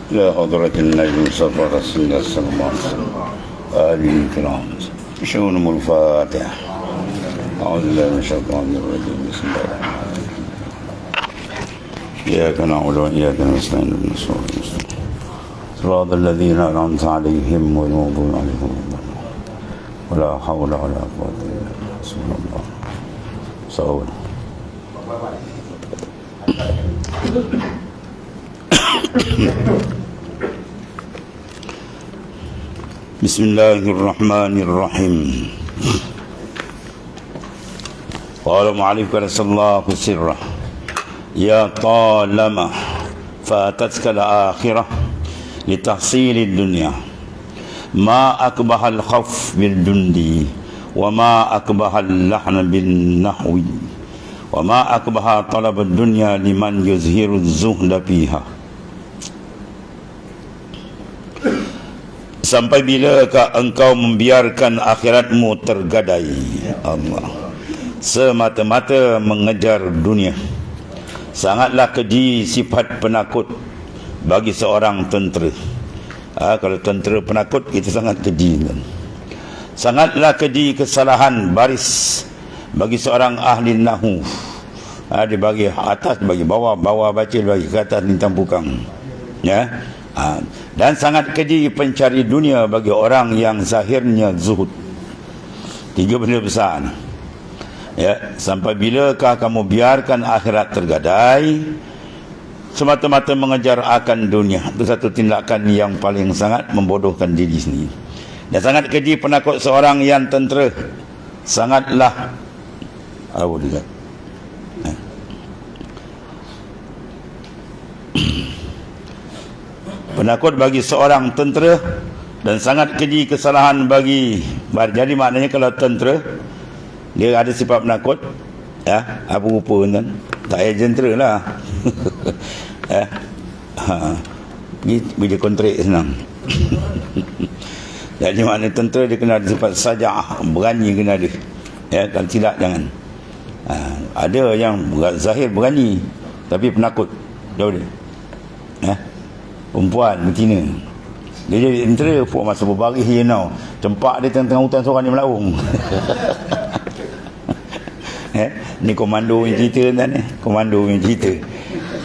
إلى حضرة النبي المصطفى رسول الله صلى الله عليه وسلم آله الكرام شؤونهم الفاتحة. أعوذ بالله من الشيطان الرجيم. بسم الله الرحمن الرحيم. إياك نعبد وإياك نستعين اهدنا الصراط المستقيم صراط الذين أنعمت عليهم غير المغضوب عليهم ولا حول ولا قوة إلا بالله. سبحان الله. صوت. بسم الله الرحمن الرحيم. قال معلم رسول الله سره يا طالما فاتتك الآخرة لتحصيل الدنيا ما أكبه الخوف بالجندي وما أكبه اللحن بالنحو وما أكبه طلب الدنيا لمن يظهر الزهد فيها. Sampai bilakah engkau membiarkan akhiratmu tergadai Allah semata-mata mengejar dunia? Sangatlah keji sifat penakut bagi seorang tentera. Kalau tentera penakut, itu sangat keji kan? Sangatlah keji kesalahan baris bagi seorang ahli nahu. Dia bagi atas, bagi bawah, bawah baca, bagi ke atas, lintang pukang. Ya. Dan sangat keji pencari dunia bagi orang yang zahirnya zuhud. 3 benda besar ni. Ya, sampai bilakah kamu biarkan akhirat tergadai semata-mata mengejar akan dunia? Itu satu tindakan yang paling sangat membodohkan diri sendiri. Dan sangat keji penakut seorang yang tentera. Sangatlah apa dia? Penakut bagi seorang tentera dan sangat keji kesalahan bagi. Jadi maknanya kalau tentera dia ada sifat penakut, ya, apa rupa kan? Tak payah tentera lah. Ya. Pergi kontrak senang. Jadi maknanya tentera dia kena ada sifat saja'ah, berani kena ada. Ya, kalau tidak jangan. Ada yang zahir berani tapi penakut. Tahu dia? Ya. Perempuan betina, dia jadi tentera puak masa berbaris je tau. Tempat dia tengah-tengah hutan seorang dia melaung. Ni komando yang cerita kan ni. Komando yang cerita.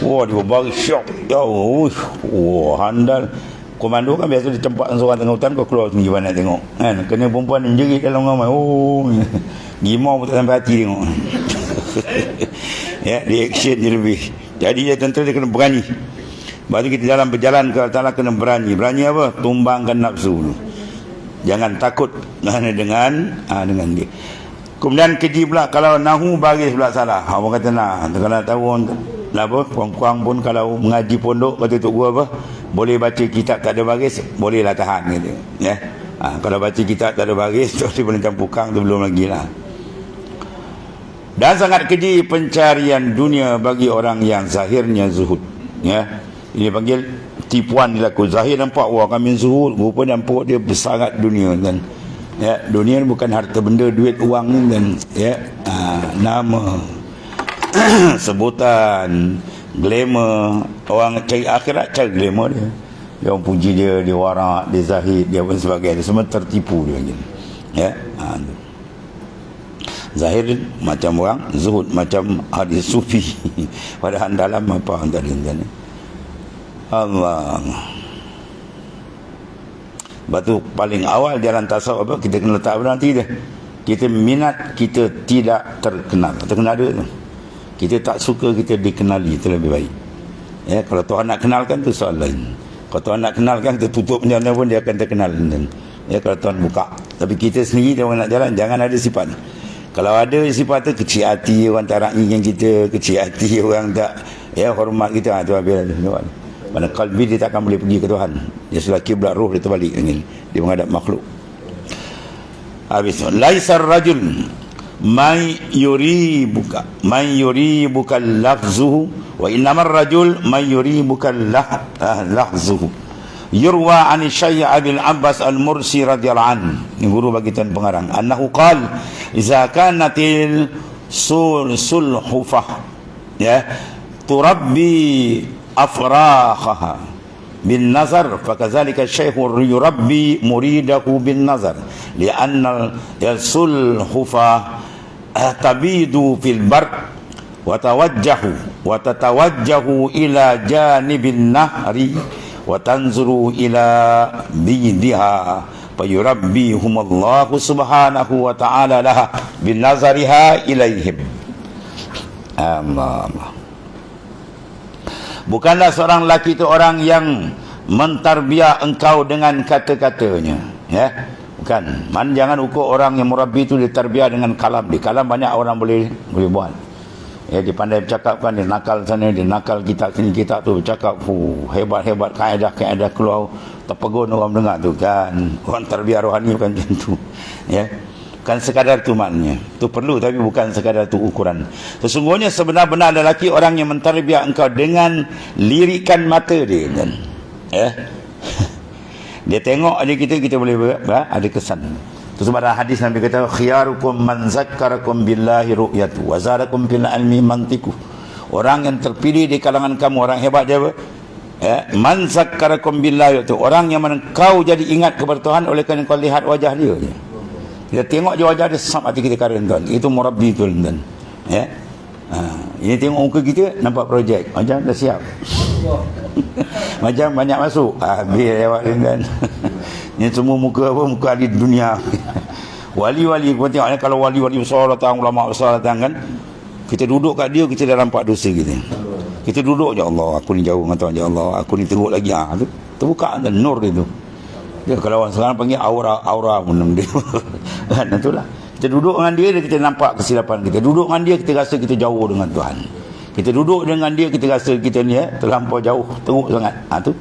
Wah, dia berbaris syok tau. Wah, handal. Komando kan biasa di tempat seorang tengah hutan, kau keluar sendiri nak tengok kan. Kena perempuan yang jerit dalam ramai. Oh, gimau pun tak sampai hati tengok. Ya, dia action je lebih. Jadi dia tentera dia kena berani. Baru kita dalam berjalan ke Allah kena berani. Berani apa? Tumbangkan nafsu. Jangan takut dengan dia. Kemudian keji pula kalau nahu baris pula salah. Orang kata kalau tahu apa, kurang-kurang pun kalau mengaji pondok kata tok gua apa, boleh baca kitab tak ada baris, bolehlah tahan gitu. Ya. Kalau baca kitab tak ada baris, tu boleh campukang tu belum lagi lah. Dan sangat keji pencarian dunia bagi orang yang zahirnya zuhud. Ya. Dia panggil tipuan dilaku. Zahir nampak wah kami zuhud, rupa nampak dia bersangat dunia kan. Ya, dunia ni bukan harta benda, duit, wang ni kan. Ya, nama, sebutan, glamour. Orang cari akhirat cari glamour dia. Dia orang puji dia, dia warak, dia zahid, dia pun sebagainya. Semua tertipu dia panggil. Ya, zahir macam orang, zuhud macam hadis sufi. Padahal dalam apa antara kan. Allah. Batu paling awal jalan tasawuf apa? Kita kena letak berhenti dia. Kita minat, kita tidak terkenal. Terkenal dia tu. Kita tak suka kita dikenali, itu lebih baik. Ya, kalau Tuhan nak kenalkan tu soal lain. Kalau Tuhan nak kenalkan, kita tutup jalan pun dia akan terkenal. Ya, kalau Tuhan buka. Tapi kita sendiri dia orang nak jalan, jangan ada sifat. Kalau ada sifat tu, kecil hati orang tak rakyat kita, kecil hati orang tak hormat kita, tu habis ada. Mana kalbi dia tak akan boleh pergi ke Tuhan. Dia sudah kiblat roh dia terbalik dengan dia menghadap makhluk. Habis laisar rajul may yuribuka lafzuhu wa innamar rajul may yuribuka lafzuhu. Yurwa an Syekh Abil Abbas Al-Mursi radhiyallahu anhu. Ini guru bagi tuan pengarang. Annahu qala idza kanatil sulhufah ya turabbi afrakhaha bin nazar, fakadzalika syaikhur yurabbi muridahu bin nazar li'anna yasulhufa tabidu fil bar wa tatawajjahu ila janibin nahri wa tanzuru ila bidiha fayurabbihumullahu subhanahu wa ta'ala laha bin nazariha ilaihim. Allah. Bukanlah seorang lelaki itu orang yang mentarbiah engkau dengan kata-katanya, ya. Bukan. Jangan ukur orang yang murabbi itu ditarbiah dengan kalam. Di kalam banyak orang boleh buat. Ya, dia pandai bercakap kan, dia nakal sana, dia nakal kitab sini, kitab tu bercakap, hebat-hebat kaedah-kaedah keluar, terpegun orang dengar tu kan. Orang tarbiah rohani bukan macam tu. Ya. Bukan sekadar tu maknanya. Tu perlu tapi bukan sekadar tu ukuran. Sesungguhnya sebenar-benar lelaki orang yang mentarbiah engkau dengan lirikan mata dia kan. Ya. Dia tengok aja kita boleh ada kesan. Itu sebab hadis Nabi kata khiyarukum man zakkarakum billahi ru'yatu wa zadakum fil ilmi mantiku. Orang yang terpilih di kalangan kamu, orang hebat dia apa? Ya, man zakkarakum billahi itu orang yang mana kau jadi ingat kepada Tuhan oleh kerana kau lihat wajah dia je. Kita tengok je wajah dia, sampai hati kita karen tuan. Itu murabbi tuan. Ya. Ini tengok muka kita nampak projek. Macam dah siap. Macam banyak masuk. Habis lewat kan. Ini semua muka apa? Muka ahli dunia. Wali-wali kau tengok kalau wali-wali besar datang, ulama besar datang kan. Kita duduk kat dia, kita dah nampak dosa kita. Kita duduk je, Allah aku ni jauh dengan Tuhan, ya Allah aku ni teruk lagi. Tu terbuka dan nur dia tu. Dia kalau orang sekarang panggil aura menang dia. Kan itulah. Kita duduk dengan dia kita nampak kesilapan kita. Duduk dengan dia kita rasa kita jauh dengan Tuhan. Kita duduk dengan dia kita rasa kita ni terlampau jauh, teruk sangat. Tu.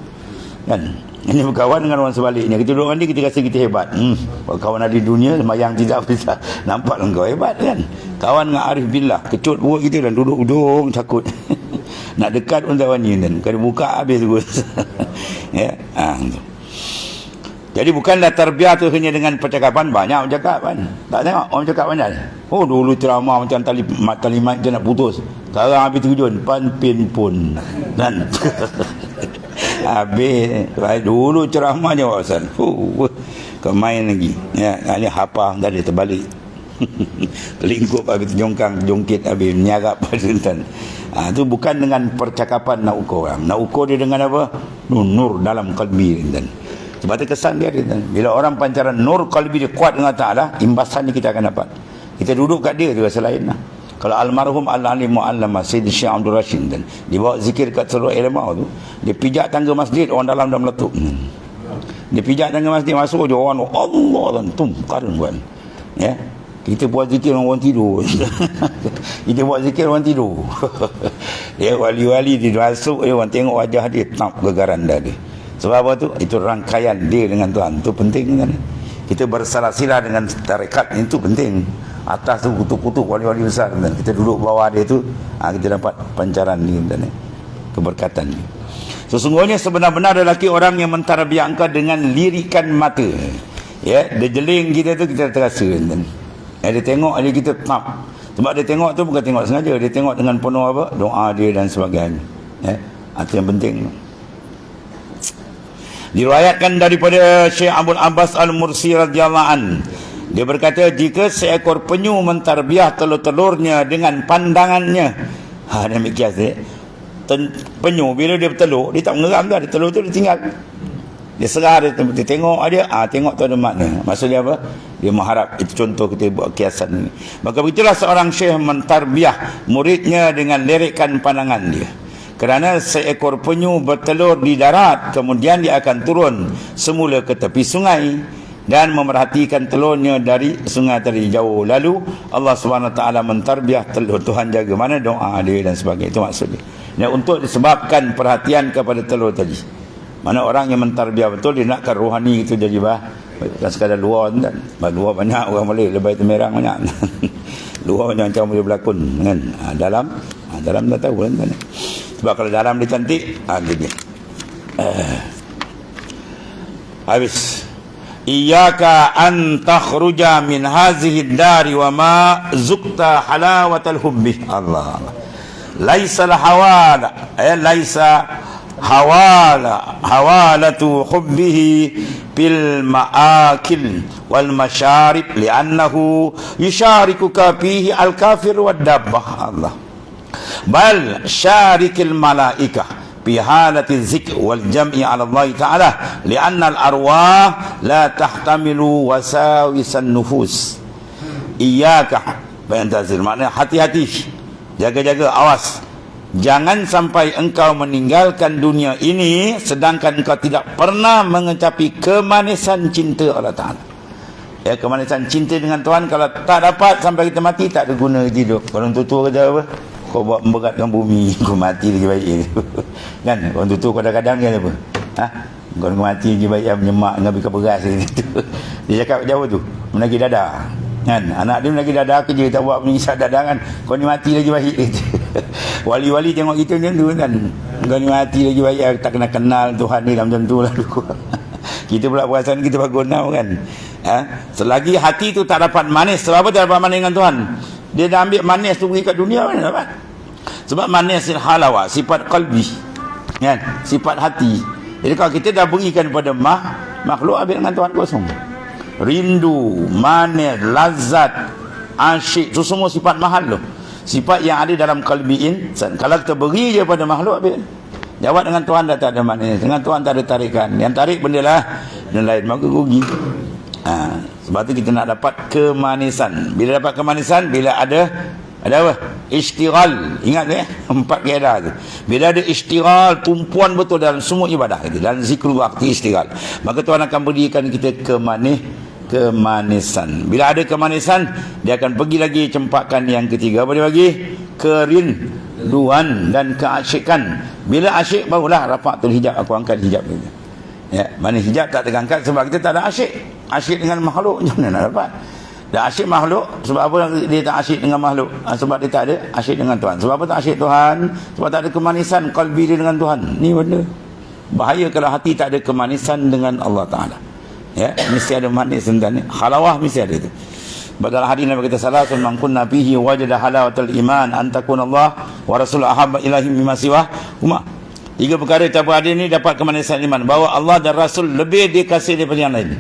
Kan? Ini berkawan dengan orang sebaliknya. Kita duduk dengan dia kita rasa kita hebat. Kawan ahli dunia sembahyang tidak bisa. Nampak engkau hebat kan? Kawan dengan arif billah, kecut perut kita dan duduk ujung takut. Nak dekat pun tak berani kan. Kalau buka habis terus. Ya. Jadi bukanlah tarbiyah tu hanya dengan percakapan. Banyak bercakap kan. Tak tengok orang cakap pandai. Oh dulu ceramah macam tali mic je nak putus. Sekarang habis tujuan panpin pun. Dan habis dulu ceramah je wawasan. Kau main lagi. Ya, ini hafal dah dia terbalik. Kelingkup habis jongkit habis menyarap dan itu bukan dengan percakapan nak ukur orang. Nak ukur dia dengan apa? Nur dalam kalbi dan sebab itu kesan dia. Bila orang pancaran nur kalbi dia kuat dengan Ta'ala, imbasan ni kita akan dapat. Kita duduk kat dia rasa lain lah. Kalau almarhum al-alim mu'allama Sayyid Syekh Abdul Rashid dan dibawa zikir kat seluruh ilmu tu, dia pijak tangga masjid, orang dalam dah meletup. Dia pijak tangga masjid, masuk je orang Allah dan tum karun buat. Ya. Kita buat zikir orang tidur. Kita buat zikir orang tidur. Ya, wali-wali dia masuk, orang tengok wajah dia, tak gegaran dah dia. Sebab apa tu? Itu rangkaian dia dengan Tuhan. Itu penting kan? Kita bersalah-silah dengan tarekat, itu penting. Atas tu kutuk-kutuk wali-wali besar dan kita duduk bawah dia tu, kita dapat pancaran ni dan keberkatan ni. Sesungguhnya sebenar-benar lelaki orang yang mentarbiah engkau dengan lirikan mata. Ya, dia jeling kita tu kita terasa dan dia tengok dia kita tap. Sebab dia tengok tu bukan tengok sengaja, dia tengok dengan penuh apa? Doa dia dan sebagainya. Ya, itu yang penting. Diriwayatkan daripada Syekh Abdul Abbas Al-Mursi radhiyallahu an, dia berkata jika seekor penyu mentarbiah telur-telurnya dengan pandangannya, demikian dia. Penyu bila dia bertelur, dia tak mengeram dah, telur tu dia tinggal. Dia serah dia tengok dia, tengok tu ada makna. Maksudnya apa? Dia mengharap. Itu contoh kita buat kiasan ni. Maka begitulah seorang syekh mentarbiah muridnya dengan lirikan pandangan dia. Kerana seekor penyu bertelur di darat, kemudian dia akan turun semula ke tepi sungai dan memerhatikan telurnya dari sungai tadi jauh. Lalu Allah SWT mentarbiah telur. Tuhan jaga mana doa dia dan sebagainya. Itu maksudnya. Dan untuk disebabkan perhatian kepada telur tadi. Mana orang yang mentarbiah betul, dia nakkan rohani itu jadi bukan sekadar luar kan. Luar banyak orang boleh, lebih temerang banyak. Luar macam-macam boleh berlakon kan. Dalam dah tahu kan. Sebab kalau dalam dia cantik, dia. Habis. Iyyaka an takhruja min hazihi dari wa ma zukta halawatal hubbi. Allah. Laisa al-hawala, laisa hawalatu hubbihi bil ma'akil wal masyarib li'annahu yusharikuka fihi al kafir wad dabbah. Allah bal syarikil malaikah fi halati dzikr wal jam'i 'ala Allah Ta'ala li'anna al arwah la tahtamilu wasawisan nufus. Iyyaka fa'antazir, maknanya hati-hati, jaga-jaga, awas, jangan sampai engkau meninggalkan dunia ini sedangkan engkau tidak pernah mengecapi kemanisan cinta Allah Ta'ala. Ya, kemanisan cinta dengan Tuhan kalau tak dapat sampai kita mati, tak ada guna kita hidup. Orang tua kata apa? Kau buat memberatkan bumi, kau mati lagi baik. Kan? Orang tua kadang-kadang dia apa? Kau mati lagi baik, menyemak dengan bika beras gitu. Dia cakap jauh tu, menagih dada. Kan? Anak dia menagih dada kerja, tak buat mengisap dada kan. Kau ni mati lagi baik gitu. Wali-wali tengok kita macam tu kan. Kau ni mati lagi baik, tak kenal Tuhan ni macam tu lah. Kita pula perasaan kita bagunau kan. Selagi hati tu tak dapat manis, sebab apa tak dapat manis dengan Tuhan? Dia dah ambil manis tu pergi kat dunia, mana dapat? Sebab manis halawa, sifat qalbi kan, sifat hati. Jadi kalau kita dah berikan kepada makhluk, ambil dengan Tuhan kosong. Rindu, manis, lazat, asyik, itu semua sifat mahal tu, sifat yang ada dalam qalbi insan. Kalau kita beri je pada makhluk, ambil. Jawab dengan Tuhan dah tak ada manis, dengan Tuhan tak ada tarikan. Yang tarik benda lah dan lain, maka rugi. Sebab tu kita nak dapat kemanisan. Bila dapat kemanisan, bila ada apa? Istighal. Ingat ya? 4 kaedah tu. Bila ada istighal, tumpuan betul dalam semua ibadah itu, dalam zikrul waktu istighal, maka Tuhan akan berikan kita kemanisan. Bila ada kemanisan, dia akan pergi lagi cempakkan yang ketiga. Apa dia bagi? Kerinduan dan keasyikan. Bila asyik, barulah rafatul hijab, aku angkat hijab itu. Ya, mana hijab tak terangkat sebab kita tak ada asyik. Asyik dengan makhluk, macam mana nak dapat? Dah asyik makhluk, sebab apa dia tak asyik dengan makhluk? Sebab dia tak ada asyik dengan Tuhan. Sebab apa tak asyik Tuhan? Sebab tak ada kemanisan qalbi dia dengan Tuhan. Ni benda bahaya kalau hati tak ada kemanisan dengan Allah Ta'ala. Ya, mesti ada manis dan halawah, mesti ada itu. Dalam hadis Nabi kata salasun man kunna fihi wajada halawatul iman an takunallah wa rasul ahabba ilahi mimma siwa huma. 3 perkara campur hadis ni dapat kemanisan iman, bahawa Allah dan Rasul lebih dikasih daripada yang lain.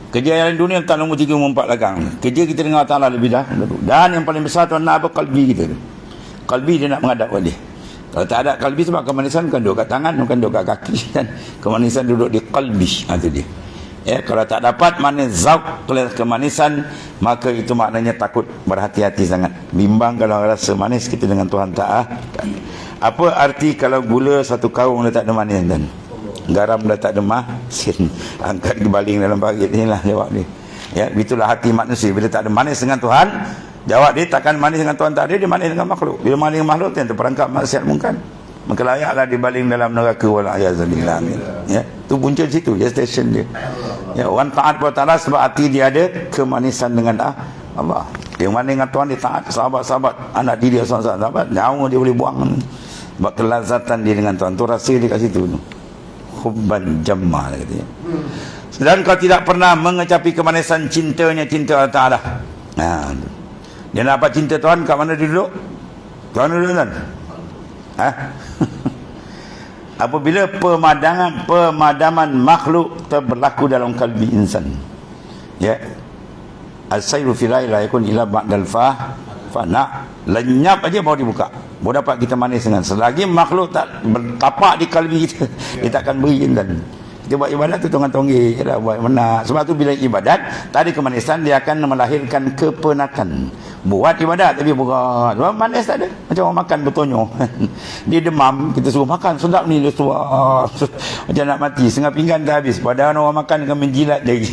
Kerja yang dunia tak nombor 3, nombor 4 belakang. Kerja kita dengan Allah Ta'ala lebih dah. Dan yang paling besar Tuhan nak apa? Qalbi kita tu. Qalbi dia nak menghadap dia. Kalau tak ada qalbi, sebab kemanisan bukan duduk kat tangan, bukan duduk kat kaki kan. Kemanisan duduk di qalbi. Itu dia. Ya, kalau tak dapat manis zauk kemanisan, maka itu maknanya takut, berhati-hati sangat. Bimbang kalau rasa manis kita dengan Tuhan tak. Apa arti kalau gula satu karung dah tak ada manis dan garam dah tak ada masin? Angkat kebaling dalam parit ni lah jawab dia. Ya, itulah hati manusia. Bila tak ada manis dengan Tuhan, jawab dia takkan manis dengan Tuhan, tak ada, dia manis dengan makhluk. Bila manis dengan makhluk, dia terperangkap maksiat mungkar. Maka layaklah dibaling dalam neraka wala yazabillah. Ya, tu punca situ, ya, station dia. Ya, orang taat kepada Allah sebab hati dia ada kemanisan dengan Allah. Dia manis dengan Tuhan, dia taat sahabat-sahabat, anak diri sahabat, jauh dia boleh buang. Sebab kelazatan dia dengan Tuhan tu, rasa dia kat situ tu. Hubban jamma katanya. Dan kau tidak pernah mengecapi kemanisan cintanya cinta Allah Ta'ala. Dia nak dapat cinta Tuhan, kat mana dia duduk? Kat mana duduk Tuhan? Apabila pemadaman makhluk berlaku dalam kalbi insan, ya, as-sayru fi la yakun ila ba'dal fana, lenyap aja baru dibuka, baru dapat kita manis dengan. Selagi makhluk tak bertapak di kalbi kita, dia takkan beri insan. Kita buat ibadat tu tonggang-tonggih je lah, buat benar. Sebab tu bila ibadat tak ada kemanisan, dia akan melahirkan kepenakan. Buat ibadat tapi berat, sebab manis tak ada. Macam orang makan bertonyo. Dia demam, kita suruh makan, sedap ni dia suap. Macam nak mati, setengah pinggan dah habis. Padahal orang makan kami menjilat lagi.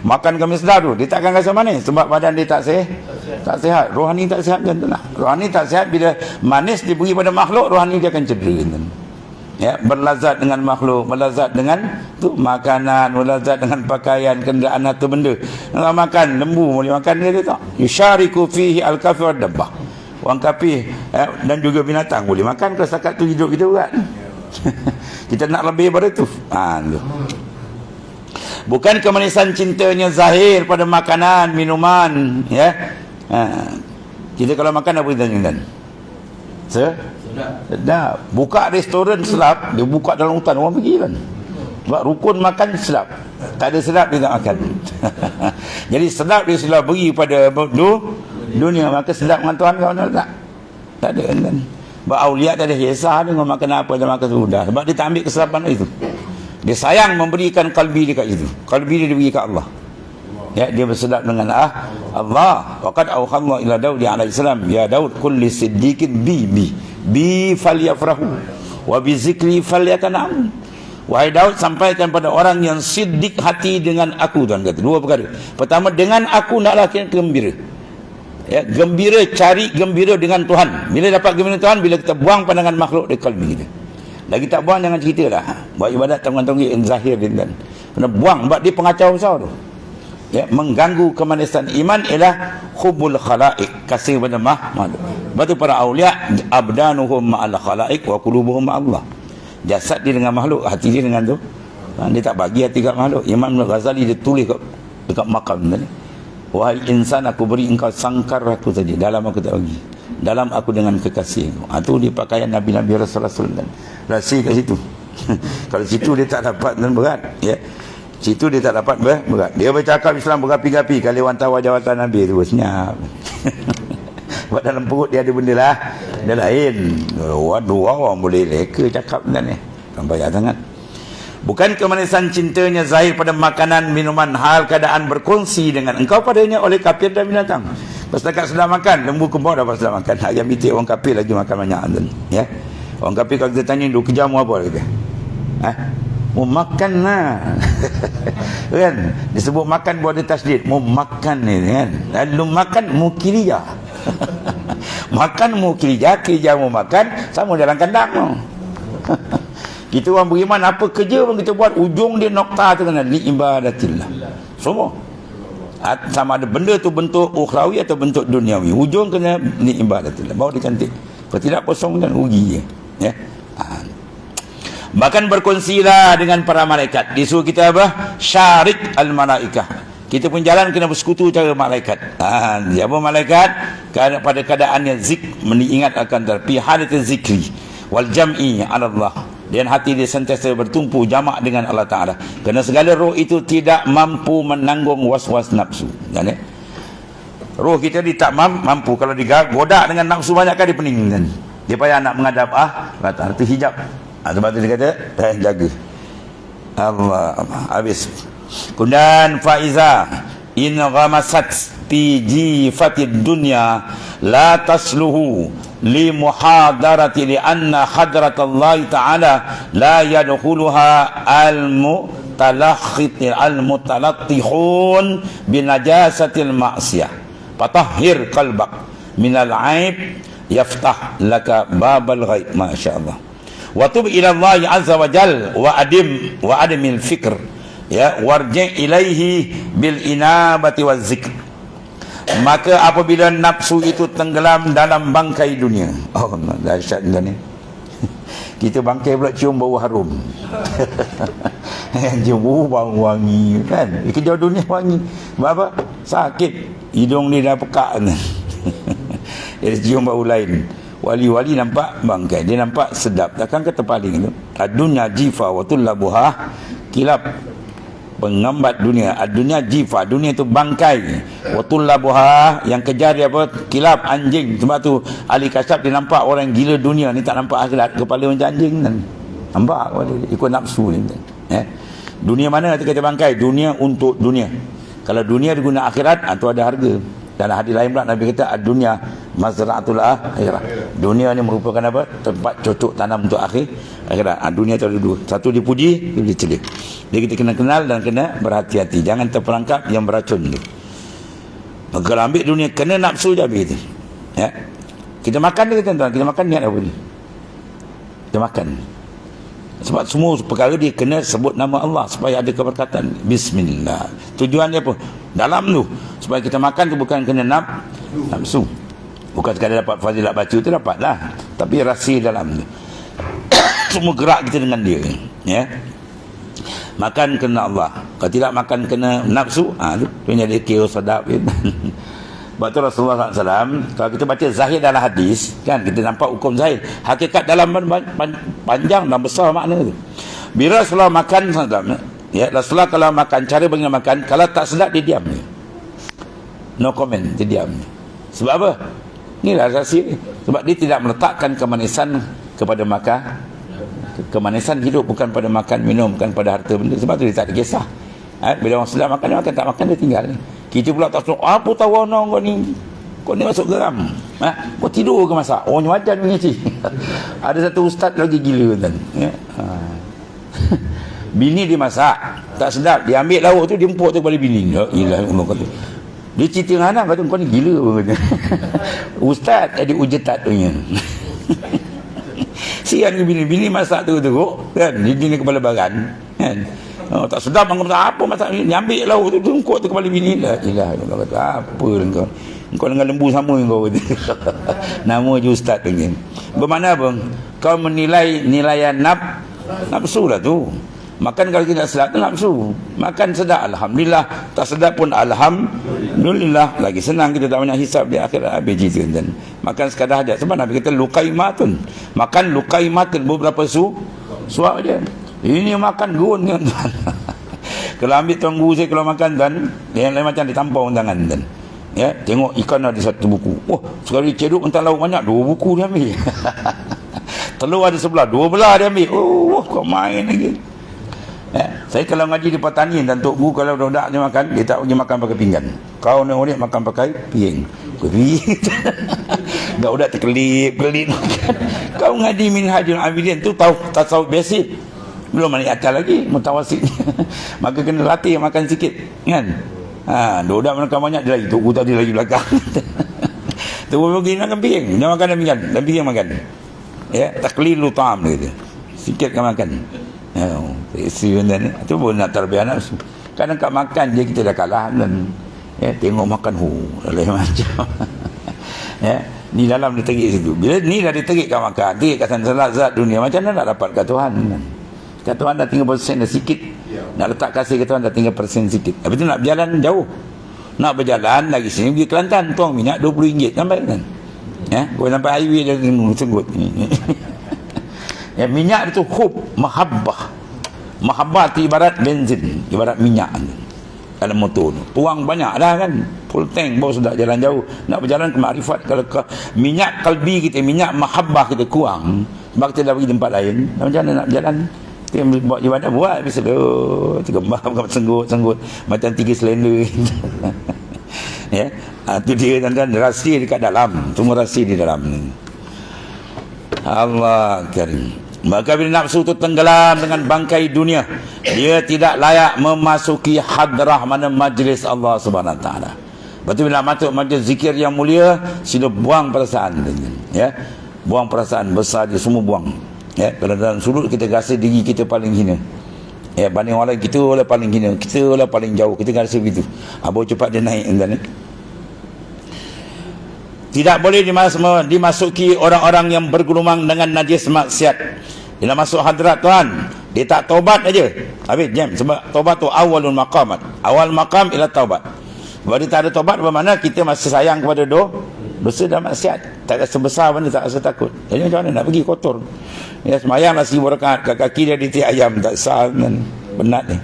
Makan kami sedap tu, dia takkan rasa manis. Sebab badan dia tak sihat. Rohani tak sihat macam tu lah. Rohani tak sihat, bila manis diberi pada makhluk, rohani dia akan cedera. Ya, berlazat dengan makhluk, berlazat dengan tu makanan, berlazat dengan pakaian, kenderaan atau benda. Kalau makan lembu boleh makan dia tak? Yusyariku fihi al-kafir wad-dabbah. Orang kafir dan juga binatang boleh makan, kalau setakat tu hidup kita berat. Kita nak lebih pada tu. Bukan kemanisan cintanya zahir pada makanan, minuman, ya. Kita kalau makan apa kita jangan? Sedap. Buka restoran sedap, dia buka dalam hutan, orang pergi kan. Sebab rukun makan sedap. Tak ada sedap dia tak makan. Jadi sedap dia sudah beri pada dunia, maka sedap dengan Tuhan kau tak? Tak ada kan. Sebab awliya tak ada hisah dia makan apa, dia makan sudah. Sebab dia tak ambil kesedapan itu. Dia sayang memberikan kalbi dia kat situ. Kalbi dia diberi kat Allah. Ya, dia bersedap dengan Allah. Waqad awhallahu ila Daud alaihi salam, ya Daud kulli siddiqin bi falyafrahu wa bi zikri falyatanam. Wahai Daud, sampaikan pada orang yang siddiq hati dengan aku. Tuan kata dua perkara. Pertama, dengan aku naklah gembira. Ya, gembira, cari gembira dengan Tuhan. Bila dapat gembira Tuhan, bila kita buang pandangan makhluk di kalbi kita. Lagi tak buang, jangan cerita lah. Buat ibadat tanggung-tanggung yang zahir dia kan. Kena buang, sebab dia pengacau besar tu. Ya, mengganggu kemanisan iman ialah hubul khalaik, kasih pada makhluk. Sebab tu para awliya abdanuhum ma'al khalaik wa qulubuhum ma'allah. Jasad dia dengan makhluk, hati dia dengan tu. Dia tak bagi hati kat makhluk. Imam Ghazali dia tulis dekat makam tadi. Wahai insan, aku beri engkau sangkar aku saja, dalam aku tak bagi. Dalam aku dengan kekasih. Itu di pakaian Nabi-Nabi Rasul-Rasul dan rahsia kat situ. Kalau situ dia tak dapat dan berat, ya. Situ dia tak dapat berat. Dia bercakap Islam berapi-api, kalau wantawan jawatan Nabi tu senyap. Sebab dalam perut dia ada benda lah, dia lain. Waduh, orang boleh leka cakap dan ni. Kan banyak sangat. Bukan kemanisan cintanya zahir pada makanan, minuman, hal keadaan berkongsi dengan engkau padanya oleh kafir dan binatang. Setakat sedang makan, lembu kembang dapat sedang makan. Ayam itik orang kafir lagi makan banyak. Ya. Orang kafir kalau kita tanya, duk kerja mu apa kita? Mau makan lah. Kan? Disebut makan buat ada tasdid. Mau makan ni kan. Lalu makan mu kirija. Makan mu kirija, kirija mu makan, sama dalam kandang mu. Kita orang beriman, apa kerja pun kita buat, ujung dia nokta tu kena li ibadatillah. Semua. Sama ada benda tu bentuk ukhrawi atau bentuk duniawi, ujung kena li ibadatillah. Baru dia cantik. Kalau tidak kosong kan rugi je. Ya. Bahkan berkongsilah dengan para malaikat. Disuruh kita apa? Syarik al-malaikah. Kita pun jalan kena bersekutu cara malaikat. Siapa malaikat? Pada keadaan yang mengingat akan fi halatil zikri wal jam'i 'ala Allah. Dan hati dia sentiasa bertumpu jamak dengan Allah Ta'ala. Kerana segala roh itu tidak mampu menanggung was-was nafsu. Kan, eh? Roh kita dia tak mampu. Kalau digodak dengan nafsu banyak kan dia pening kan? Dia payah nak menghadap kata itu hijab. Sebab tu dia kata jaga. Allah habis. Kemudian faiza in ghamasat fi jifatid dunya la tasluhu li muhadarati li anna hadratallahi ta'ala la yadkhuluha al-mutalattihun binajasatil ma'siyah fatahhir qalbak minal aib yaftah laka babal ghaib. Masyaallah. Wa tub ila Allah azza wa jal wa adimil fikr, ya, warji ilaihi bil inabati waz zikr. Maka apabila nafsu itu tenggelam dalam bangkai dunia, oh dahsyat ni. Kita bangkai pula cium bau harum. Cium bau wangi kan. Kerja dunia wangi. Apa? Sakit. Hidung dia dah pekak. Dia cium bau lain. Wali-wali nampak bangkai, dia nampak sedap. Takkan kata paling itu. Ad-dunya jifa wa tullabuha kilab. Pengambat dunia. Ad-dunya jifa, dunia itu bangkai. Wa tullabuha, yang kejar dia apa? Kilab, anjing. Sebab tu ahli kasyaf dia nampak orang gila dunia ni tak nampak akhirat, kepala macam anjing kan. Nampak ikut nafsu ni. Dunia mana kata bangkai? Dunia untuk dunia. Kalau dunia diguna akhirat, itu ada harga. Dan hadis lain pula Nabi kata ad-dunya mazra'atul akhirah. Dunia ni merupakan apa? Tempat cocok tanam untuk akhirat. Dunia tu ada dua. Satu dipuji, dua dicela. Jadi kita kena kenal dan kena berhati-hati. Jangan terperangkap yang beracun tu. Kalau ambil dunia kena nafsu je habis tu. Ya. Kita makan dia tuan-tuan, kita makan niat apa ni? Kita makan. Sebab semua perkara dia kena sebut nama Allah supaya ada keberkatan. Bismillah. Tujuan dia apa? Dalam tu supaya kita makan tu bukan kena nafsu. Bukan sekadar dapat fadilat baca tu dapatlah, tapi rahsia dalam tu. Semua gerak kita dengan dia. Ya. Makan kena Allah. Kalau tidak makan kena nafsu, tu yang dia kira sedap. Sebab tu Rasulullah SAW, kalau kita baca zahir dalam hadis, kan, kita nampak hukum zahir. Hakikat dalam panjang dan besar makna tu. Bila Rasulullah makan, ya, Rasulullah kalau makan, cara bagi makan, kalau tak sedap dia diam. No comment, dia diam. Sebab apa? Inilah rahsia. Sebab dia tidak meletakkan kemanisan kepada makan. Kemanisan hidup bukan pada makan, minum, bukan pada harta benda. Sebab tu dia tak ada kisah. Bila orang sedap makan, dia makan, tak makan, dia tinggal. Kita pula tak suruh, apa tahu kau ni masuk geram. Kau tidur ke masak? Oh, ni wajan punya cik. Ada satu ustaz lagi gila kan. Ya? Bini dia masak, tak sedap, dia ambil lauk tu, dia empuk tu kepada bini. Ya ilah, dia cerita dengan anak, kata kau ni gila kata. Ustaz jadi ujetat tu nya. Sian bini masak tu kan, dia kepala baran kan. Tak sedap apa masak ni, ambil lauk tu, tungkuk tu kepala bini. La ilah, kata apa kau dengan lembu sama kau kata. Nama je ustaz tu nya. Bermakna apa? Kau menilai nilaian nafsu lah tu. Makan kalau tidak sedap tu nafsu. Makan sedap, alhamdulillah. Tak sedap pun alhamdulillah. Lagi senang, kita tak banyak hisap di akhirat. Habis cerita dan makan sekadar hajat. Sebab Nabi kata lukaimatun. Makan lukaimatun, beberapa suap je. Ini makan gun kan. Kalau ambil tuan guru saya, kalau makan dan yang lain macam ditampau tangan dan. Ya, tengok ikan ada satu buku. Oh, sekali ceduk entah lauk banyak, 2 buku dia ambil. Telur ada sebelah, 2 belah dia ambil. Oh, kau main lagi. Ya, saya kalau ngaji di Patani dan Tok Guru, kalau budak dia makan, dia tak pergi makan pakai pinggan. Kau ni orang makan pakai piring. Gak udah terkelip makan. Kau ngaji Minhajul Abidin tu tahu tasawuf basic. Belum ada akal lagi mutawasit. Maka kena latih makan sikit, kan? Budak makan banyak dia lagi. Tok Guru tadi lagi belakang. Tu pergi makan piring, dia makan dan pinggan, dan piring makan. Ya, taklilu ta'am dia kata. Sikit kan makan. Itu pun nak terbiar nafsu. Kadang kat makan je kita dah kalah dan ya, tengok makan lain macam. Ya, ni dalam dia terik situ. Bila ni dah diterik kat makan, terik kat sana zat dunia, macam mana nak dapat kat Tuhan? Kat Tuhan dah tinggal persen dah sikit. Nak letak kasih kat Tuhan dah tinggal persen sikit. Habis tu nak berjalan jauh. Nak berjalan lagi sini pergi Kelantan, tuang minyak RM20 sampai kan. Ya, gua sampai highway dah senggut. Ya, minyak itu hub, mahabbah. Mahabbah itu ibarat benzin, ibarat minyak dalam motor. Tuang banyak dah kan, full tank baru sudah jalan jauh. Nak berjalan ke makrifat, kalau minyak kalbi kita, minyak mahabbah kita kurang, sebab kita dah pergi tempat lain, macam mana nak berjalan? Kita buat ibadah, buat bisa tergembam, senggut macam 3 selender. Ya, itu dia tuan-tuan, rahsia dekat dalam, semua rahsia di dalam. Allah karim. Maka bila nafsu itu tenggelam dengan bangkai dunia, dia tidak layak memasuki hadrah mana majlis Allah Subhanahu Wa Taala. Betul, bila masuk majlis zikir yang mulia, sila buang perasaan, ya, buang perasaan besar dia, semua buang. Ya, kalau dalam sudut kita rasa diri kita paling hina. Ya, banding orang lain kita lah paling hina, kita lah paling jauh, kita rasa begitu. Baru cepat dia naik kan. Tidak boleh dimasuki orang-orang yang bergelumang dengan najis maksiat. Dia nak masuk hadrat Tuhan, dia tak taubat aja. Habis jam, sebab taubat tu awalul maqamat. Awal maqam ialah taubat. Sebab dia tak ada taubat, bermakna kita masih sayang kepada dosa dan maksiat. Tak rasa besar benda, tak rasa takut. Jadi macam mana nak pergi kotor? Ya, semayang lah 1000 rakaat, kat kaki dia di ayam, tak sah kan, penat ni.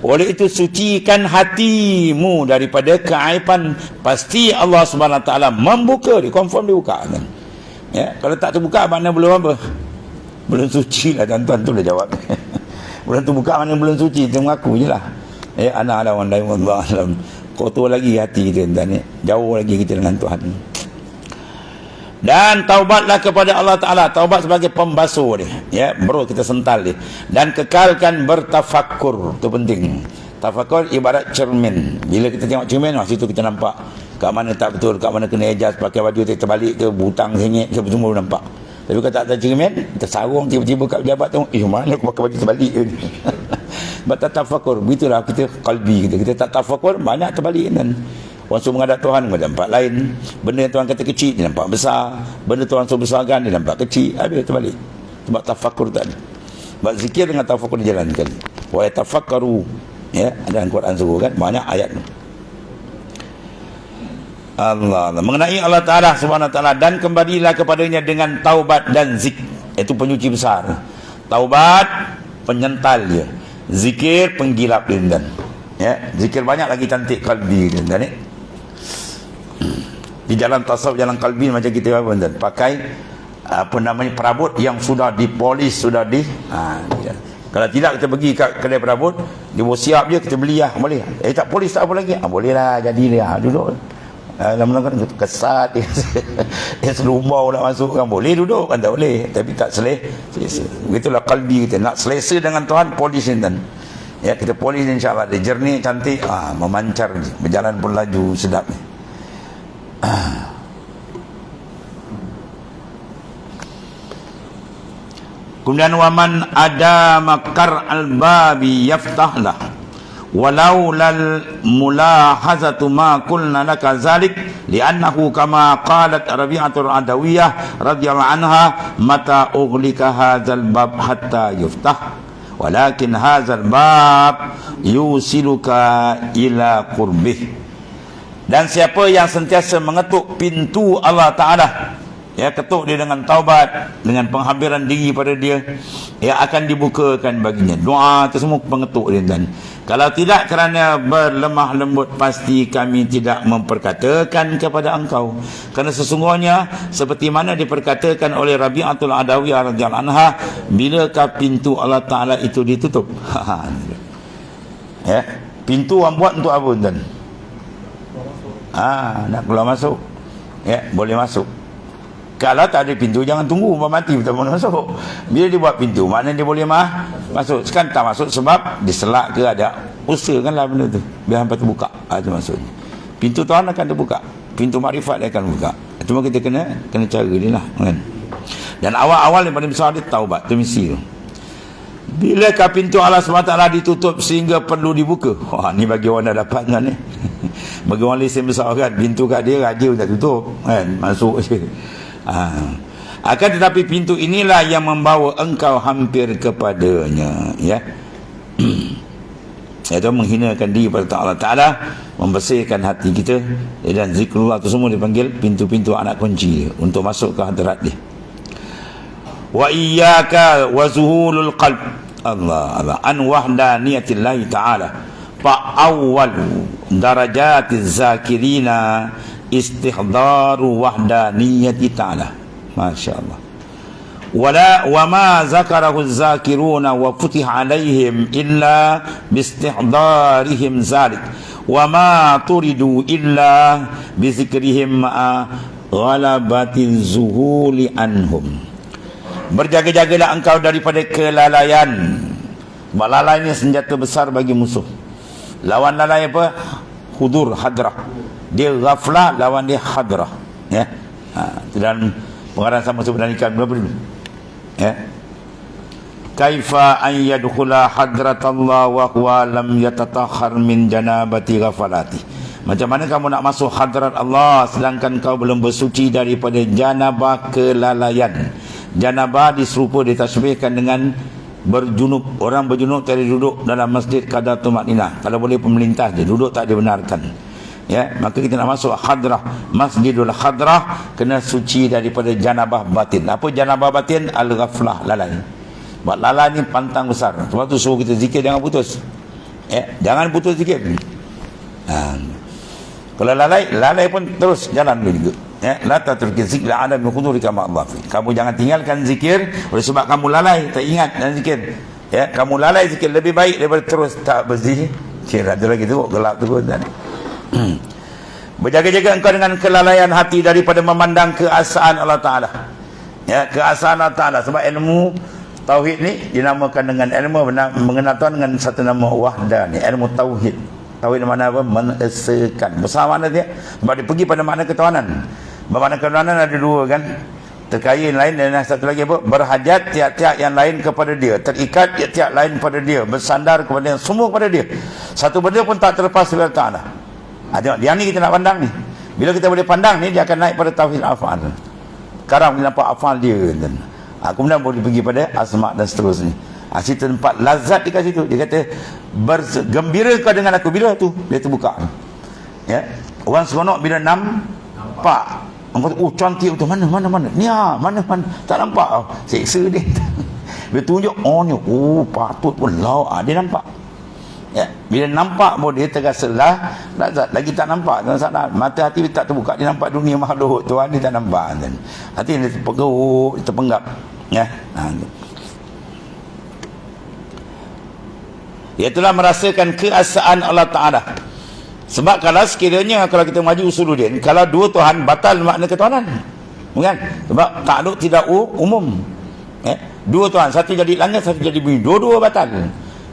Oleh itu sucikan hatimu daripada keaiban. Pasti Allah Subhanahu Wa Taala membuka dia, confirm dia buka kan. Ya, kalau tak terbuka makna belum apa? Belum suci lah tuan-tuan, tu dah jawab. Belum terbuka mana belum suci, dia mengaku je lah. Ya, ana ala wan lain wallahu alam. Kotor lagi hati kita tuan-tuan, jauh lagi kita dengan Tuhan. Dan taubatlah kepada Allah Ta'ala. Taubat sebagai pembasuh dia, ya, bro, kita sental dia. Dan kekalkan bertafakkur, itu penting. Tafakkur ibarat cermin. Bila kita tengok cermin, situ kita nampak kat mana tak betul, kat mana kena adjust, pakai baju terbalik ke, butang sengit ke, semua nampak. Tapi kalau tak ada cermin, kita sarung tiba-tiba kat pejabat tu, mana aku pakai baju terbalik ke. Sebab tak tafakur, begitulah kita kalbi kita tak tafakur, banyak terbalik kan. Orang suruh menghadap Tuhan, dia nampak lain. Benda yang Tuhan kata kecil, dia nampak besar. Benda Tuhan suruh besarkan, dia nampak kecil. Habis terbalik. Sebab tafakur tak ada. Sebab zikir dengan tafakur dijalankan. Wa yatafakkaru, ya, dalam Quran suruh kan, banyak ayat. Allah. Mengenai Allah Ta'ala Subhanahu Wa Ta'ala, dan kembalilah kepadanya dengan taubat dan zikir. Itu penyuci besar. Taubat penyental dia, zikir penggilap dia. Ya, zikir banyak lagi cantik kalbi dia ni. Di jalan tasawuf, jalan kalbi macam kita apa dan pakai apa namanya perabot yang sudah dipolis, sudah di dia. Kalau tidak kita pergi kat kedai perabot, dia buat siap je, kita beli lah, boleh. Tak polis tak apa lagi. Boleh lah, jadi dia duduk. Lama-lama kan kesat dia, selumbau nak masuk kan, boleh duduk kan, tak boleh, tapi tak selesa. Begitulah kalbi kita, nak selesa dengan Tuhan, polis dan ya, kita polis insyaAllah dia jernih, cantik, memancar, berjalan pun laju, sedap. Kemudian waman ada makar al-babi yaftahlah walau lal mulahazatu ma qulna laka zalik li'annahu kama qalat Rabi'atul Adawiyah radhiyallahu anha mata uglika hadzal bab hatta yuftah walakin hadzal bab yusiluka ila qurbih. Dan siapa yang sentiasa mengetuk pintu Allah Ta'ala, ya, ketuk dia dengan taubat, dengan penghampiran diri pada dia, ya, akan dibukakan baginya. Doa itu semua pengetuk dia. Dan kalau tidak kerana berlemah lembut, pasti kami tidak memperkatakan kepada engkau. Kerana sesungguhnya seperti mana diperkatakan oleh Rabi'atul Adawiyah radhiyallahu anha, bilakah pintu Allah Ta'ala itu ditutup? Ya, pintu orang buat untuk apa tuan? Nak keluar masuk, ya, boleh masuk. Kalau tak ada pintu, jangan tunggu mati betul boleh masuk. Bila dia buat pintu, maknanya dia boleh masuk. Sekarang tak masuk sebab diselak ke ada usaha kan lah benda tu, biar hampa terbuka. Itu maksudnya pintu Tuhan akan terbuka, pintu makrifat dia akan buka. Cuma kita kena cara dia lah kan? Dan awal-awal yang paling besar dia taubat, itu misi tu. Bilakah pintu Allah SWT ditutup sehingga perlu dibuka? Ni bagi orang dah dapat kan ni. Bagi orang lesen besar kan, pintu kat dia raja tak tutup kan, masuk je. Akan tetapi pintu inilah yang membawa engkau hampir kepadanya, ya. Iaitu menghinakan diri pada Allah Ta'ala, membersihkan hati kita, dan zikrullah itu semua dipanggil pintu-pintu anak kunci dia, untuk masuk ke hadirat dia. Wa iyyaka wa zuhulul qalb Allah an wahdaniyatillahi ta'ala fa awwal darajatiz zakirina istihdaru wahdaniyati ta'ala. Masya-Allah. Wa ma zakarahu az-zakiruna wa futiha alaihim illa bistihdarihim zalik wa ma turidu illa bizikrihim ghalabatiz zuhuli anhum. Berjaga-jagalah engkau daripada kelalaian. Lalai ini senjata besar bagi musuh. Lawan lalai apa? Hudur, hadrah. Dia ghaflah, lawan dia hadrah, ya. Dan pengarang sama sebenarnya berapa dulu, ya. Kaifa an yadkhula hadratallah wa huwa lam yatatahhar min janabati ghafalati. Macam mana kamu nak masuk hadrat Allah sedangkan kau belum bersuci daripada janabah kelalaian. Janabah diserupa, ditasbihkan dengan berjunub. Orang berjunub tadi duduk dalam masjid kadar tumakninah. Kalau boleh pemerintah dia duduk tak dibenarkan, ya. Maka kita nak masuk hadrah, masjidul hadrah, kena suci daripada janabah batin. Apa janabah batin? Al-ghaflah, lalai. Sebab lalai ni pantang besar. Sebab tu suruh kita zikir jangan putus, ya. Jangan putus zikir. Kalau lalai pun terus jalan juga, ya. La tatrukil zikra ala min khudurika ma Allah. Kamu jangan tinggalkan zikir oleh sebab kamu lalai, tak ingat dan zikir, ya. Kamu lalai zikir lebih baik daripada terus tak berzikir. Ada lagi tu gelap tu kan. Berjaga-jaga engkau dengan kelalaian hati daripada memandang keasaan Allah Ta'ala, ya, keasaan Allah Ta'ala. Sebab ilmu tauhid ni dinamakan dengan ilmu mengenal Tuhan dengan satu nama wahdah ni, ilmu tauhid. Tauhid mana apa? Mengesakan. Besar makna dia. Sebab dia pergi pada makna ketuhanan. Makna ketuhanan ada dua kan, terkaya yang lain, dan satu lagi apa? Berhajat tiap-tiap yang lain kepada dia, terikat tiap-tiap lain pada dia, bersandar kepada dia, semua kepada dia. Satu benda pun tak terlepas dari Allah Ta'ala. Tengok, yang ni kita nak pandang ni. Bila kita boleh pandang ni, dia akan naik pada tauhid af'al. Sekarang kita nampak af'al dia kan. Kemudian boleh pergi pada asma' dan seterusnya. Situ tempat lazat dikasih tu. Dia kata, bergembira kau dengan aku. Bila tu? Dia terbuka, ya. Orang seronok bila nampak. Orang kata, oh cantik betul. Mana. Ni mana. Tak nampak. Seksa dia. Dia tunjuk, oh ni, oh patut pun lau. Dia nampak. Ya, bila nampak pun dia terasa lagi tak nampak. Mata hati dia tak terbuka. Dia nampak dunia makhluk. Tuhan dia tak nampak. Hati dia terperuk, terpenggap. Ya. Dia telah merasakan keesaan Allah Ta'ala. Sebab kalau sekiranya kalau kita maju usuluddin, kalau dua Tuhan batal makna ketuhanan. Bukan? Sebab takluk tidak umum. Dua Tuhan, satu jadi langit, satu jadi bumi. Dua-dua batal.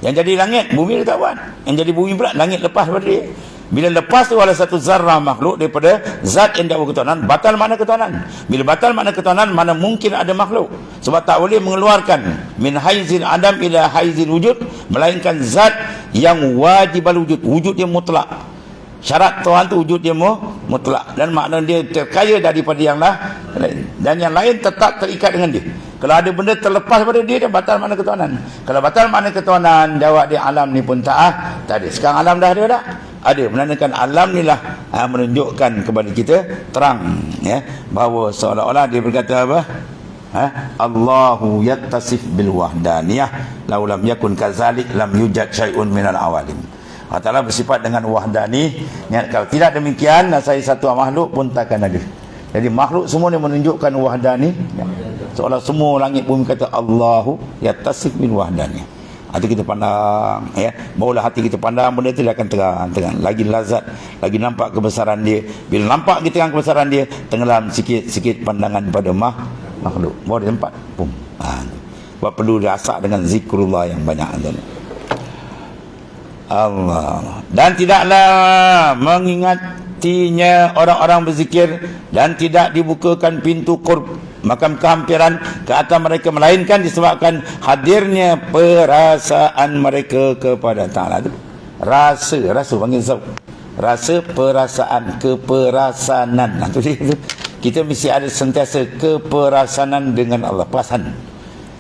Yang jadi langit, bumi dia tak buat. Yang jadi bumi pula, langit lepas daripada dia. Bila lepas tu oleh satu zarrah makhluk daripada zat yang dakwa ketuhanan, batal makna ketuhanan. Bila batal makna ketuhanan, mana mungkin ada makhluk. Sebab tak boleh mengeluarkan min haizil adam ila haizil wujud, melainkan zat yang wajib al-wujud. Wujud dia mutlak. Syarat Tuhan tu wujud dia mutlak. Dan makna dia terkaya daripada yang lain. Dan yang lain tetap terikat dengan dia. Kalau ada benda terlepas daripada dia, dia batal makna ketuhanan. Kalau batal makna ketuhanan, jawab dia alam ni pun tak ada. Sekarang alam dah ada tak? Ada. Menandakan alam ni lah menunjukkan kepada kita terang, ya, bahawa seolah-olah dia berkata apa? Allahu yattasif bil wahdaniyah law lam yakun kadzalik lam yujad syai'un minal awalim. Allah Ta'ala bersifat dengan wahdani. Kalau tidak demikian, saya satu makhluk pun takkan ada. Jadi makhluk semua ni menunjukkan wahdani. Seolah semua langit bumi kata Allahu yattasif bil wahdaniyah. Hati kita pandang, ya, barulah hati kita pandang benda itu dia akan terang, lagi lazat, lagi nampak kebesaran dia. Bila nampak kita dengan kebesaran dia, tenggelam sikit pandangan pada makhluk. Baru dia tempat, pum. Sebab perlu diasak dengan zikrullah yang banyak. Allah. Dan tidaklah mengingatinya orang-orang berzikir, dan tidak dibukakan pintu makam kehampiran ke atas mereka, melainkan disebabkan hadirnya perasaan mereka kepada Ta'ala. Rasa panggil zauq. Rasa perasaan, keperasanan. Itu dia. Kita mesti ada sentiasa keperasanan dengan Allah, perasaan.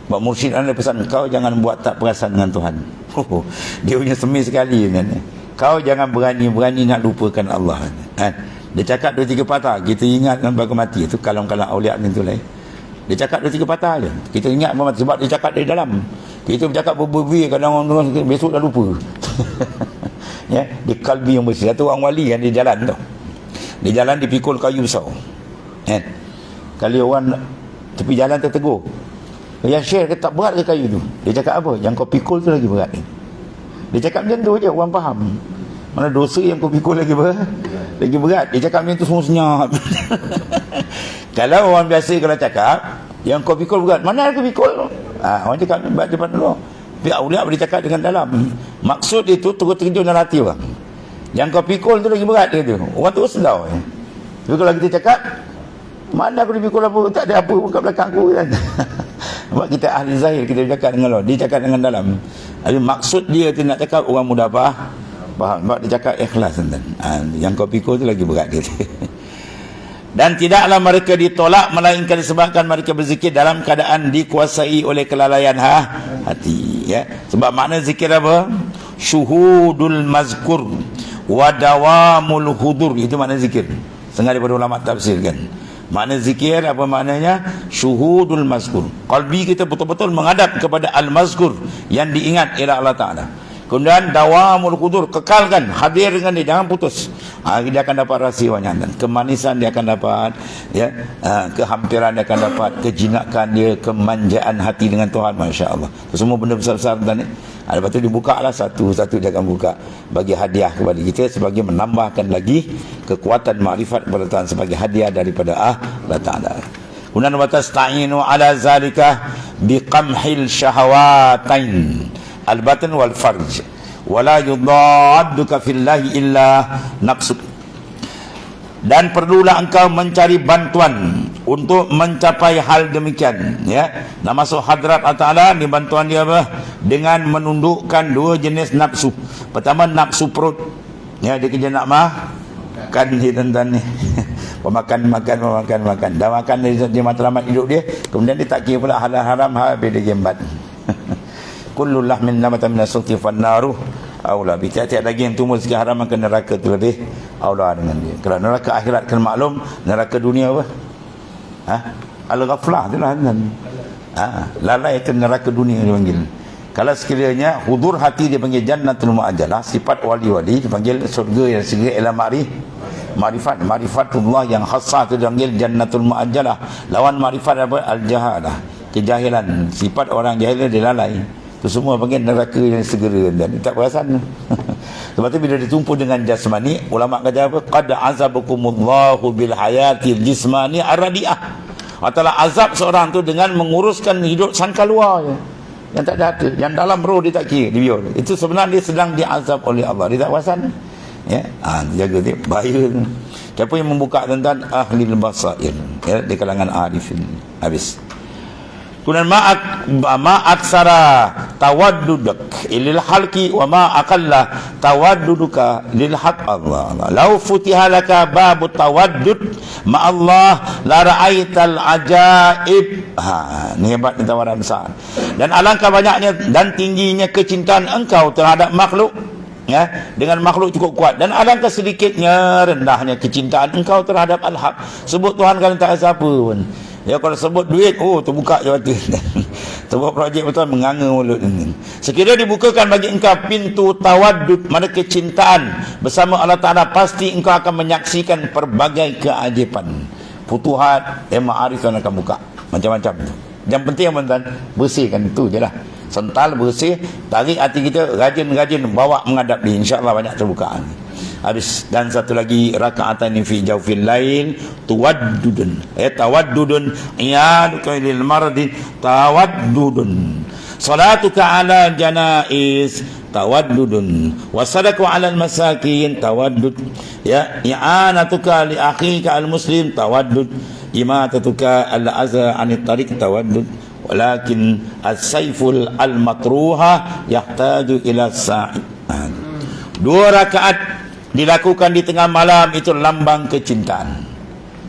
Sebab mursyid anda pesan, kau jangan buat tak perasaan dengan Tuhan. Dia punya semih sekali kan. Kau jangan berani nak lupakan Allah. Dia cakap 2-3 patah, kita ingat sampai ke mati. Itu kalam-kalam awliya ni tu lah. Dia cakap 2-3 patah je, kita ingat mati. Sebab dia cakap dari dalam. Kita bercakap berbuih, kadang orang besok dah lupa. Ya, di kalbi yang bersih. Satu orang wali kan, dia jalan tu. Dia jalan dipikul kayu besar. Kali orang tepi jalan tertegur, yang share ke tak berat ke kayu tu? Dia cakap apa? Yang kau pikul tu lagi berat. Dia cakap macam tu je, orang faham. Mana dosa yang kau pikul lagi berat. Dia cakap macam tu semua senyap. Kalau orang biasa kalau cakap yang kau pikul berat, mana ada pikul? Orang cakap depan dulu. Tapi awliya boleh cakap dengan dalam. Maksud itu terus terjun dalam hati orang. Yang kau pikul tu lagi berat dia tu. Orang terus sedar. Tapi kalau kita cakap, mana aku dipikul apa? Tak ada apa pun kat belakang aku kan. Sebab kita ahli zahir, kita cakap dengan Allah. Dia cakap dengan dalam. Tapi maksud dia tu nak cakap orang mudah faham. Sebab dia cakap ikhlas. Yang kau pikul tu lagi berat dia. Dan tidaklah mereka ditolak melainkan disebabkan mereka berzikir dalam keadaan dikuasai oleh kelalaian hati, ya. Sebab makna zikir apa? Syuhudul mazkur wa dawamul hudur. Itu makna zikir. Setengah daripada ulama tafsir kan. Makna zikir apa maknanya? Syuhudul mazkur. Qalbi kita betul-betul menghadap kepada al-mazkur, yang diingat ialah Allah Ta'ala. Kemudian dawamul hudur, kekalkan, hadir dengan dia, jangan putus. Dia akan dapat rahsia banyak, dan kemanisan dia akan dapat, ya, kehampiran dia akan dapat, kejinakan dia, kemanjaan hati dengan Tuhan, masya-Allah. Semua benda besar-besar tadi. Lepas tu dibuka lah satu-satu, dia akan buka bagi hadiah kepada kita sebagai menambahkan lagi kekuatan makrifat kepada Tuhan sebagai hadiah daripada Allah Ta'ala. Kemudian watasta'inu ala zalika biqamhil syahawatain al-batin wal farj wala yudadduka fillahi illa nafsuk. Dan perlulah engkau mencari bantuan untuk mencapai hal demikian, ya. Nak masuk hadrat Allah Ta'ala ni, bantuan dia apa? Dengan menundukkan dua jenis nafsu. Pertama nafsu perut, ya, dia kerja nak makan ni tuan-tuan ni. Makan. Dah makan dia matlamat hidup dia, kemudian dia tak kira pula halal haram, habis dia gembat. Kullu lahmin nabata min as-suti fan naru aula bi. Tiap-tiap daging yang tumbuh sekali haram ke neraka tu lebih aula dengan dia. Kalau neraka akhirat kan maklum, neraka dunia apa? Al-ghaflah itulah kan. Lalai itu neraka dunia dipanggil. Kalau sekiranya hudur hati dipanggil jannatul mu'ajjalah, sifat wali-wali dipanggil surga yang segera ila marifatullah yang khassah itu dipanggil jannatul mu'ajjalah. Lawan marifat apa? Al-jahalah, kejahilan. Sifat orang jahil dia lalai. Itu semua panggil neraka yang segera dan tak perasan. Sebab tu bila ditumpu dengan jasmani, ulama kata apa? Qad azabakumullahu bil hayatil jismani aradiah. Atalah azab seorang tu dengan menguruskan hidup sangka luar je, yang tak ada hati, yang dalam roh dia tak kira, dia biar. Itu sebenarnya dia sedang diazab oleh Allah, dia tak perasan. Ya, jaga dia, bahaya. Siapa yang membuka tentang ahli basair, ya, di kalangan arifin. Habis. Kemudian ma'aksara tawaddudak ilil halki wa ma'akalla tawadduduka lil haq Allah. Lau futihalaka babu tawaddud ma'allah la ra'aital ajaib. Ini hebat tawaran besar. Dan alangkah banyaknya dan tingginya kecintaan engkau terhadap makhluk, ya, dengan makhluk cukup kuat, dan alangkah sedikitnya rendahnya kecintaan engkau terhadap al-haq. Sebut Tuhan kalau tak rasa apa pun. Ya, kalau sebut duit, terbuka je mata. Sebut projek betul, menganga mulut. Sekiranya dibukakan bagi engkau pintu tawaddud, mana kecintaan bersama Allah Ta'ala, pasti engkau akan menyaksikan pelbagai keajaiban. Futuhat, ma'arif akan buka macam-macam tu. Yang penting tuan-tuan, bersihkan itu je lah. Sental, bersih, tarik hati kita, rajin-rajin bawa menghadap dia, insya-Allah banyak terbukaan. Habis. Dan satu lagi, raka'atan fi jawfil lail tawaddudun, tawaddudun iyaduka lil mardi tawaddudun, salatuka ala janaiz tawaddudun, wa sadaku ala al masakin tawaddud, ya, i'anatuka li akhika al muslim tawaddud, imatatuka al azza anit tariq tawaddud, walakin as-sayful al matruha yahtaju ila sa'id. 2 rakaat dilakukan di tengah malam itu lambang kecintaan.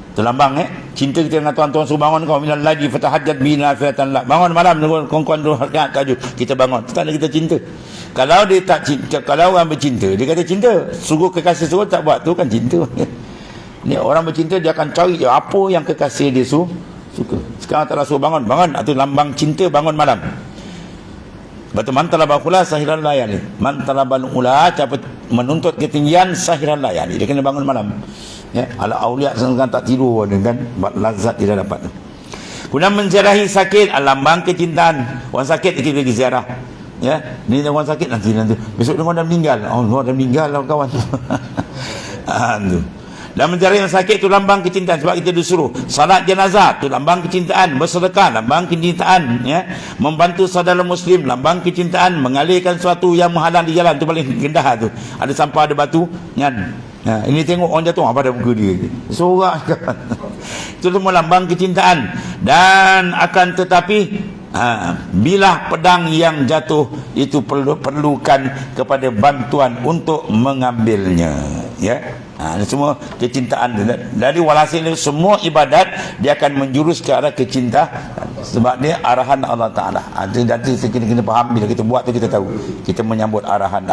Itu lambang cinta kita dengan tuan-tuan. Suruh bangun kau minal laili fatahajjat bi nafilatan lak. Bangun malam kongkon 2 rakaat tahajud. Kita bangun. Itu tanda kita cinta. Kalau dia tak cinta, kalau orang bercinta, dia kata cinta. Sungguh kekasih suruh tak buat, tu kan cinta. Ni orang bercinta dia akan cari apa yang kekasih dia suka. Sekarang tak suruh bangun. Itu lambang cinta, bangun malam. Betul, man talabal ula sahiral layali. Man talabal ula, siapa menuntut ketinggian sahiral layali, dia kena bangun malam. Ya, ala aulia sedang tak tidur kan, buat lazat dia dapat. Kemudian menziarahi sakit, lambang kecintaan. Orang sakit kita pergi ziarah. Ya, ni orang sakit nanti. Besok dia dah meninggal. Dah meninggal lah kawan. Tu. Dan mencari yang sakit itu lambang kecintaan. Sebab kita disuruh salat jenazah, itu lambang kecintaan. Bersedekah, lambang kecintaan, ya. Membantu saudara muslim, lambang kecintaan. Mengalihkan sesuatu yang menghalang di jalan, itu paling rendah tu. Ada sampah, ada batu, kan. Ini tengok orang jatuh, apa ada muka dia, sorak kan. Itu semua lambang kecintaan. Dan akan tetapi bilah pedang yang jatuh itu perlukan kepada bantuan untuk mengambilnya, ya. Ini semua kecintaan. Dari walhasil semua ibadat dia akan menjurus ke arah kecintaan, sebab dia arahan Allah Ta'ala. Jadi kita kena faham, bila kita buat tu kita tahu kita menyambut arahan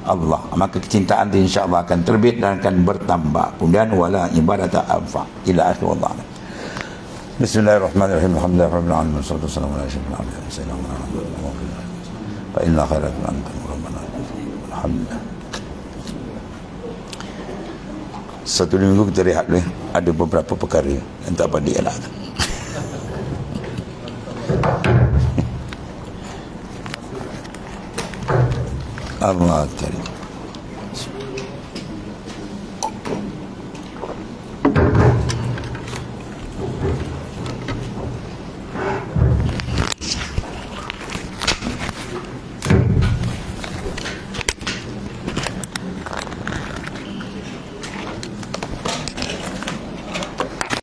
Allah, maka kecintaan tu insya-Allah akan terbit dan akan bertambah. Kemudian wala ibadata anfa ila akhir Allah. Bismillahirrahmanirrahim. Alhamdulillahirabbil alamin. Wassalatu wassalamu ala asyrafil anbiya'i sayyidina Muhammad. Fa inna khairal anta rabbana. Alhamdulillah. Satu minggu kita rehat dulu. Ada beberapa perkara yang tak apa dielakkan. Allah Karim.